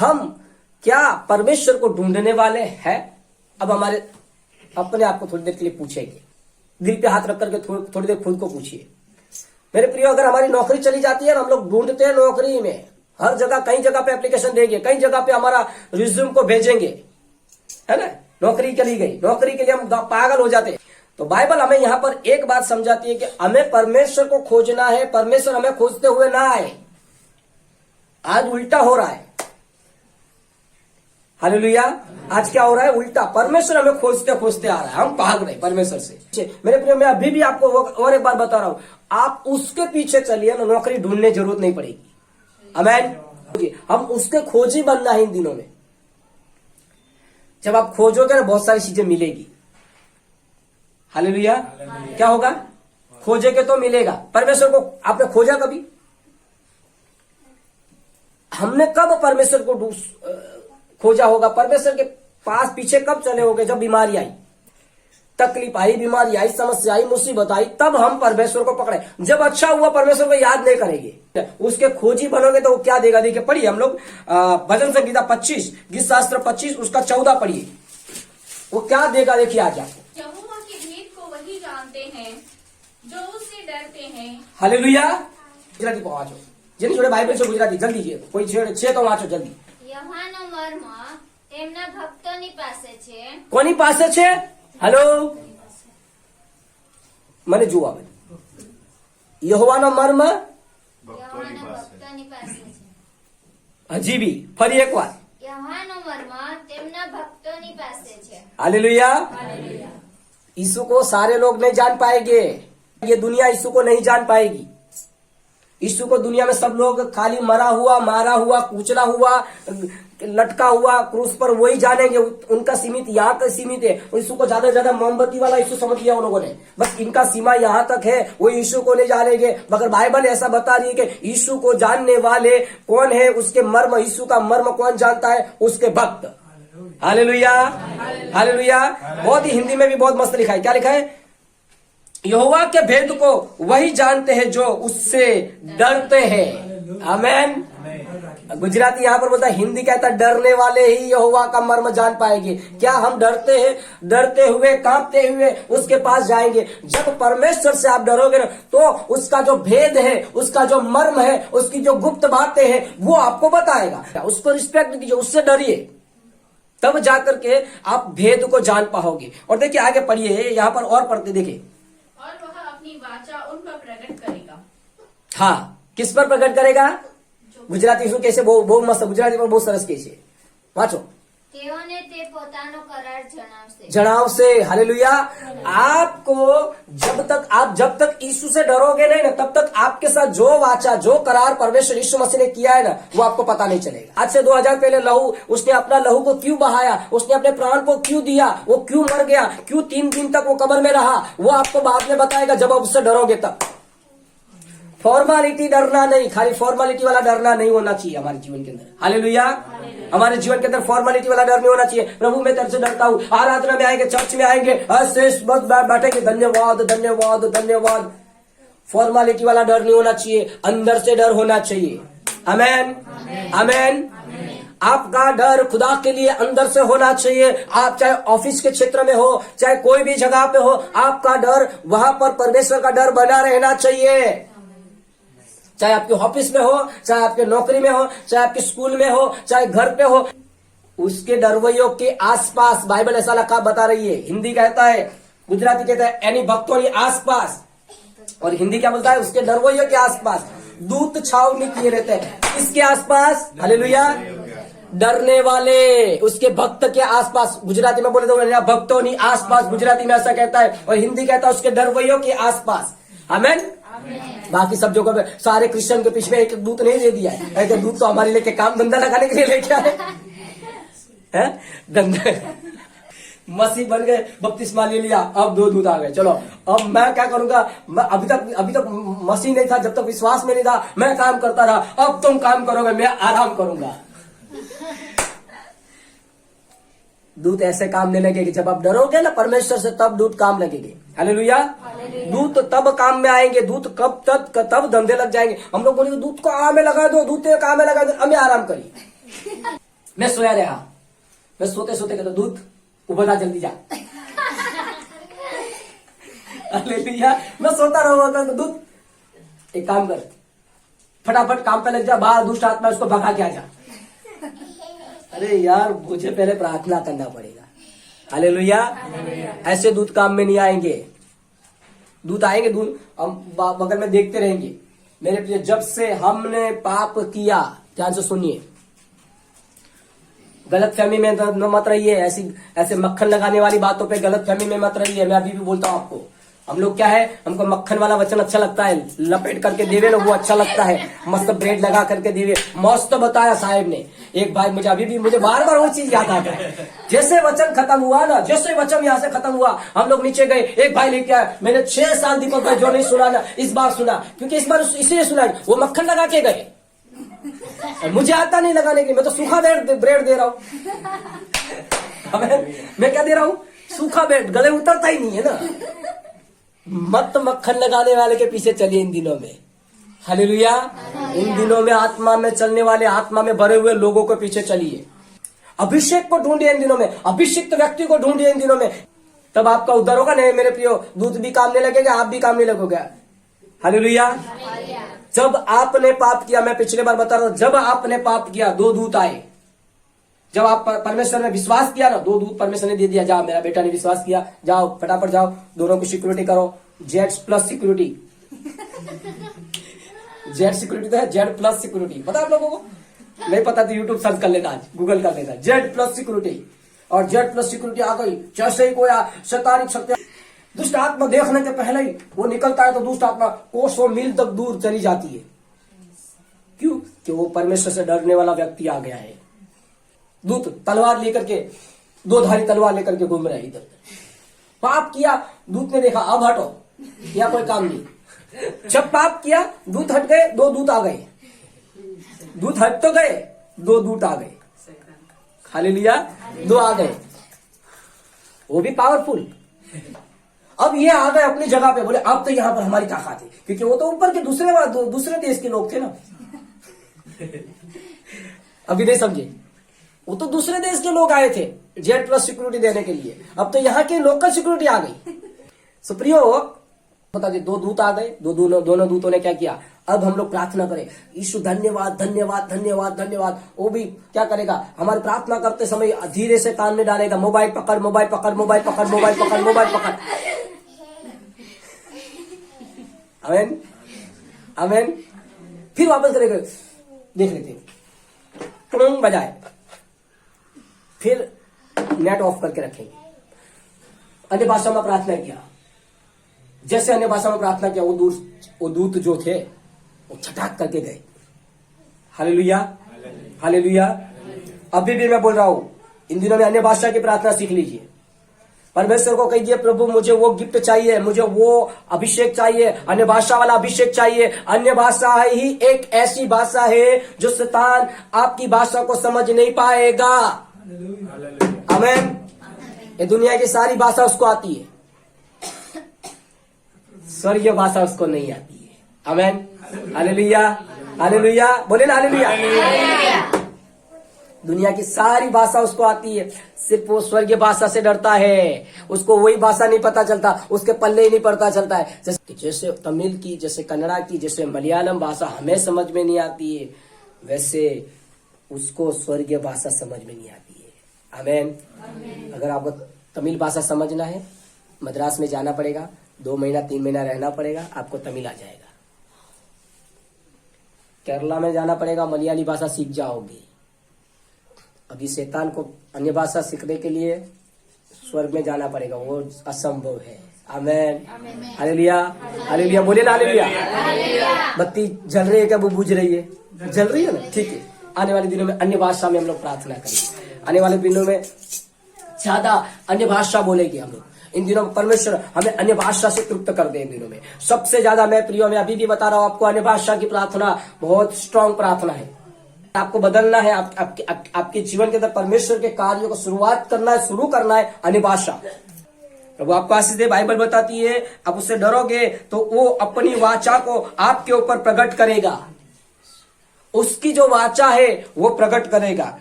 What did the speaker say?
हम क्या परमेश्वर को ढूंढने वाले हैं? अब हमारे अपने आप को थोड़ी देर के लिए पूछेंगे, दिल पे हाथ रख करके थोड़ी देर खुद को पूछिए। मेरे प्रियो, अगर हमारी नौकरी चली जाती है, हम लोग ढूंढते हैं नौकरी में, हर जगह कई जगह पे एप्लीकेशन देंगे, कई जगह पे हमारा रिज्यूम को भेजेंगे, है ना, नौकरी चली गई, नौकरी के लिए हम पागल हो जाते हैं। तो बाइबल हमें यहाँ पर एक बात समझाती है कि हमें परमेश्वर को खोजना है, परमेश्वर हमें खोजते हुए ना आए। आज उल्टा हो रहा है, हालेलुया। आज क्या हो रहा है? उल्टा, परमेश्वर हमें खोजते खोजते आ रहा है, हम भाग रहे परमेश्वर से। मेरे प्रिय, मैं अभी भी आपको और एक बार बता रहा हूं, आप उसके पीछे चलिए ना, नौकरी ढूंढने की जरूरत नहीं पड़ेगी। आमेन। हम उसके खोजी बनना है इन दिनों में। जब आप खोजोगे ना, बहुत सारी चीजें मिलेगी। हालेलुया। क्या होगा? खोजेगे तो मिलेगा। परमेश्वर को आपने खोजा कभी? हमने कब परमेश्वर को खोजा होगा? परमेश्वर के पास पीछे कब चले होगे? जब बीमारी आई, तकलीफ आई, बीमारी आई, समस्या आई, मुसीबत आई, तब हम परमेश्वर को पकड़े। जब अच्छा हुआ, परमेश्वर को याद नहीं करेंगे, उसके खोजी बनोगे तो वो क्या देगा? देखिए, पढ़िए हम लोग भजन संहिता 25, गीत शास्त्र 25 उसका 14 पढ़िए, वो क्या देगा देखिए आज आपको। यहोवा के भेद को वही जानते हैं जो उससे डरते हैं। हालेलुया। गुजराती को वाँचो, જેની જોડે બાઇબલ છે ગુજરાતી જલ્દી છે, કોઈ છે તો વાંચો જલ્દી। યહોવાનો મર્મ તેમના ભક્તોની પાસે છે। કોની પાસે છે? હેલો, મને જુઓ આવે, યહોવાનો મર્મ યહોવાના ભક્તોની પાસે છે। હજી બી ફરી એકવાર, યહોવાનો મર્મ તેમના ભક્તોની પાસે છે। हालेलुया। હાલેલુયા। यीशु को सारे लोग नहीं जान पाएंगे, ये दुनिया यीशु को नहीं जान पाएगी। यीशु को दुनिया में सब लोग खाली मरा हुआ, मारा हुआ, कुचला हुआ, लटका हुआ क्रूस पर वही जानेंगे। उनका सीमित यहाँ तक सीमित है। यीशु को ज्यादा से ज्यादा मोमबत्ती वाला यीशु समझ लिया उन लोगों ने, बस इनका सीमा यहाँ तक है, वो यीशु को नहीं जानेंगे। मगर बाइबल ऐसा बता रही है कि यीशु को जानने वाले कौन है? उसके मर्म, यीशु का मर्म कौन जानता है? उसके भक्त। Hallelujah, hallelujah. बहुत ही हिंदी में भी बहुत मस्त लिखा है। क्या लिखा है? यहोवा के भेद को वही जानते हैं जो उससे डरते हैं। आमेन। गुजराती यहाँ पर बोलता है, हिंदी कहता है डरने वाले ही यहोवा का मर्म जान पाएंगे। क्या हम डरते हैं? डरते हुए, कांपते हुए उसके पास जाएंगे। जब परमेश्वर से आप डरोगे ना, तो उसका जो भेद है, उसका जो मर्म है, उसकी जो गुप्त बातें हैं, वो आपको बताएगा। उसको रिस्पेक्ट कीजिए, उससे डरिए, तब जाकर के आप भेद को जान पाओगे। और देखिए आगे पढ़िए, यहाँ पर और पढ़ते देखिए, और वह अपनी वाचा उन पर प्रकट करेगा। हाँ, किस पर प्रकट करेगा? गुजराती શું કહેશે? બહુ મસ્ત ગુજરાતી પર બહુ સરસ કહે છે, વાંચો। તેઓને તે પોતાનો કરાર જણાવશે। જણાવશે। हालेलुया। आपको जब तक यीशु से डरोगे नहीं ना, तब तक आपके साथ जो वाचा, जो करार परमेश्वर यीशु मसीह ने किया है ना, वो आपको पता नहीं चलेगा। आज से 2000 पहले उसने अपना लहू को क्यों बहाया, उसने अपने प्राण को क्यों दिया, वो क्यों मर गया, क्यों 3 दिन तक वो कब्र में रहा, वो आपको बाद में बताएगा जब आप उससे डरोगे तब। फॉर्मालिटी डरना नहीं, खाली फॉर्मालिटी वाला डरना नहीं होना चाहिए हमारे जीवन के अंदर। हालेलुया। हमारे जीवन के अंदर फॉर्मालिटी वाला डर नहीं होना चाहिए। प्रभु मैं तेरे से डरता हूँ, आराधना में आएंगे, चर्च में आएंगे, बस बैठेंगे, धन्यवाद धन्यवाद धन्यवाद। फॉर्मालिटी वाला डर नहीं होना चाहिए, अंदर से डर होना चाहिए। आमेन, आमेन। आपका डर खुदा के लिए अंदर से होना चाहिए। आप चाहे ऑफिस के क्षेत्र में हो, चाहे कोई भी जगह पे हो, आपका डर वहां पर परमेश्वर का डर बना रहना चाहिए। चाहे आपके ऑफिस में हो, चाहे आपके नौकरी में हो, चाहे आपके स्कूल में हो, चाहे घर पे हो, उसके डरवैयों के आसपास बाइबल ऐसा लिखा बता रही है। हिंदी कहता है, गुजराती कहता है एनी भक्तों के आसपास, और हिंदी क्या बोलता है? उसके डरवैयों के आसपास दूत छावनी किए रहते हैं। इसके आसपास, हालेलुया, डरने वाले उसके भक्त के आसपास। गुजराती में बोले तो भक्तों ने आसपास, गुजराती में ऐसा कहता है, और हिंदी कहता है उसके डरवैयों के आसपास। आमेन। बाकी सब जगह पे सारे क्रिश्चियन के पीछे एक दूत नहीं दे दिया है। एक दूत तो हमारे लेके काम धंधा लगाने के लिए लेके आए हैं, धंधा। मसीह बन गए, बपतिस्मा ले लिया, अब 2 दूत आ गए। चलो अब मैं क्या करूंगा? मैं अभी तक मसीह नहीं था, जब तक विश्वास में नहीं था, मैं काम करता रहा। अब तुम काम करोगे, मैं आराम करूंगा। दूत ऐसे काम नहीं लगेंगे। जब आप डरोगे ना परमेश्वर से, तब दूत काम लगेंगे। हालेलुया। दूत तब काम में आएंगे। दूत कब तब धंधे लग जाएंगे। हम लोग बोलेंगे दूत को काम में लगा दो, दूत काम में लगा दो, हमें आराम करिए। मैं सोया रहा, मैं सोते सोते कहता दूत उबला जल्दी जा। हालेलुया। मैं सोता रहूंगा तो दूत एक काम कर, फटाफट काम पे लग जा, बाहर दुष्ट आत्मा उसको भगा के आ जा। अरे यार मुझे पहले प्रार्थना करना पड़ेगा। हालेलुया। ऐसे दूत काम में नहीं आएंगे। दूत आएंगे, दूत हम बगल में देखते रहेंगे। मेरे प्रिय, जब से हमने पाप किया, ध्यान से सुनिए, गलत फहमी में मत रहिए, ऐसे मक्खन लगाने वाली बातों पे गलत फहमी में मत रहिए। मैं अभी भी बोलता हूं आपको, हम लोग क्या है, हमको मक्खन वाला वचन अच्छा लगता है, लपेट करके देवे ना, वो अच्छा लगता है, मस्त ब्रेड लगा करके देवे, मस्त बताया साहब ने। एक भाई मुझे बार बार वो चीज याद आता है। जैसे वचन खत्म हुआ ना, जैसे वचन यहाँ से खत्म हुआ, हम लोग नीचे गए, एक भाई लेके आया, मैंने 6 साल दीपक भाई जो नहीं सुना ना, इस बार सुना, क्योंकि इस बार इसलिए सुना, वो मक्खन लगा के गए, मुझे आता नहीं लगाने की, मैं तो सूखा ब्रेड दे रहा हूँ। मैं क्या दे रहा हूँ? सूखा ब्रेड, गले उतरता ही नहीं है ना। मत मक्खन लगाने वाले के पीछे चलिए इन दिनों में। हालेलुया। इन दिनों में आत्मा में चलने वाले, आत्मा में भरे हुए लोगों के पीछे चलिए। अभिषेक को ढूंढिए इन दिनों में, अभिषिक्त व्यक्ति को ढूंढिए इन दिनों में, तब आपका उद्धार होगा। नहीं मेरे प्रियो, दूध भी काम नहीं लगेगा, आप भी काम नहीं लगोगे। हालेलुया। जब आपने पाप किया, मैं पिछले बार बता रहा हूं, जब आपने पाप किया 2 दूत आए। जब आप परमेश्वर ने विश्वास किया ना, 2 दूत परमेश्वर ने दे दिया, जाओ मेरा बेटा ने विश्वास किया, जाओ फटाफट जाओ, दोनों की सिक्योरिटी करो, Z+ सिक्योरिटी। Z सिक्योरिटी तो है, Z+ सिक्योरिटी पता आप लोगों को? नहीं पता तो यूट्यूब सर्च कर लेना, आज गूगल कर लेना, Z+ सिक्योरिटी। और Z+ सिक्योरिटी आ गई, जैसे ही कोई शैतानिक शक्ति, दुष्ट आत्मा देखने के पहले ही वो निकलता है तो दुष्ट आत्मा कोसों मील तक दूर चली जाती है। क्यों? कि वो परमेश्वर से डरने वाला व्यक्ति आ गया है। दूत तलवार लेकर के, 2 धारी तलवार लेकर के घूम रहे हैं इधर। पाप किया, दूत ने देखा अब हटो, या कोई काम नहीं। जब पाप किया, दूत हट गए, 2 दूत आ गए। दूत हट तो गए, 2 दूत आ गए। हालेलुया। 2 आ गए, वो भी पावरफुल। अब ये आ गए अपनी जगह पे, बोले अब तो यहां पर हमारी ताकत है, क्योंकि वो तो ऊपर के दूसरे देश के लोग थे ना। अभी नहीं समझे, वो तो दूसरे देश के लोग आए थे Z+ सिक्योरिटी देने के लिए, अब तो यहाँ की लोकल सिक्योरिटी आ गई। सुप्रियो बता दे, 2 दूत आ गए, दोनों दूतों ने क्या किया? अब हम लोग प्रार्थना करें, यीशु धन्यवाद धन्यवाद धन्यवाद धन्यवाद। वो भी क्या करेगा? हमारी प्रार्थना करते समय धीरे से कान में डालेगा, मोबाइल पकड़ मोबाइल पकड़ मोबाइल पकड़ मोबाइल पकड़ मोबाइल पकड़। आमीन आमीन। फिर वापस करेगा, देख लेते बजाए, फिर नेट ऑफ करके रखेंगे। अन्य भाषा में प्रार्थना किया, जैसे अन्य भाषा में प्रार्थना किया, वो दूत जो थे वो छटाक करके गए। Hallelujah hallelujah. अभी भी मैं बोल रहा हूं, इन दिनों में अन्य भाषा की प्रार्थना सीख लीजिए। परमेश्वर को कहिए, प्रभु मुझे वो गिफ्ट चाहिए, मुझे वो अभिषेक चाहिए, अन्य भाषा वाला अभिषेक चाहिए। अन्य भाषा ही एक ऐसी भाषा है जो शैतान आपकी भाषा को समझ नहीं पाएगा। आमीन। ये दुनिया की सारी भाषा उसको आती है, स्वर्गीय भाषा उसको नहीं आती है। आमीन हालेलुया हालेलुया। बोले ना हालेलुया। दुनिया की सारी भाषा उसको आती है, सिर्फ वो स्वर्गीय भाषा से डरता है। उसको वही भाषा नहीं पता चलता, उसके पल्ले ही नहीं पड़ता चलता है। जैसे तमिल की, जैसे कन्नड़ा की, जैसे मलयालम भाषा हमें समझ में नहीं आती है, वैसे उसको स्वर्गीय भाषा समझ में नहीं आती है। आमीन। अगर आपको तमिल भाषा समझना है, मद्रास में जाना पड़ेगा, 2 महीना 3 महीना रहना पड़ेगा, आपको तमिल आ जाएगा। केरला में जाना पड़ेगा, मलयाली भाषा सीख जाओगे। अभी शैतान को अन्य भाषा सीखने के लिए स्वर्ग में जाना पड़ेगा, वो असंभव है। आमीन हालेलुया हालेलुया। बोले ना हालेलुया। बत्ती जल रही है क्या? वो बुझ रही है? जल रही है ना, ठीक है। आने वाले दिनों में अन्य भाषा में हम लोग प्रार्थना करेंगे। आने वाले दिनों में ज्यादा अन्य भाषा बोलेगी हम लोग। इन दिनों परमेश्वर हमें अन्य भाषा से तृप्त कर दे। इन दिनों में सबसे ज्यादा मैं प्रियो, मैं अभी भी बता रहा हूं आपको, अन्य भाषा की प्रार्थना बहुत स्ट्रांग प्रार्थना है। आपको बदलना है, आपके जीवन के अंदर परमेश्वर के कार्यों को शुरुआत करना है, शुरू करना है अन्य भाषा। प्रभु आपको आशीष दे। बाइबल बताती है, आप उससे डरोगे तो वो अपनी वाचा को आपके ऊपर प्रकट करेगा। उसकी जो वाचा है वो प्रकट करेगा।